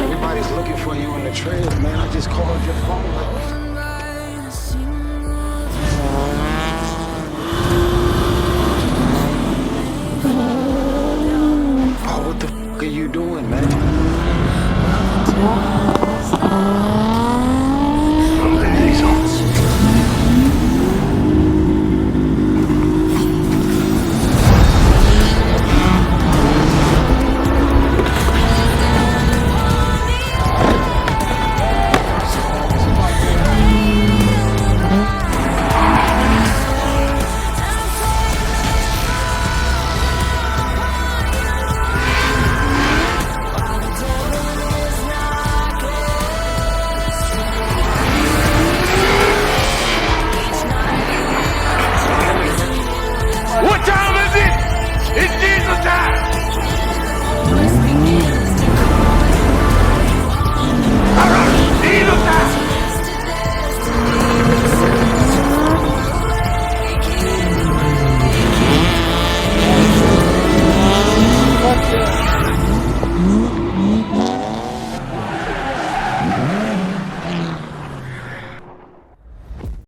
Everybody's looking for you in the trails, man. I just called your phone. Oh, what the f are you doing, man?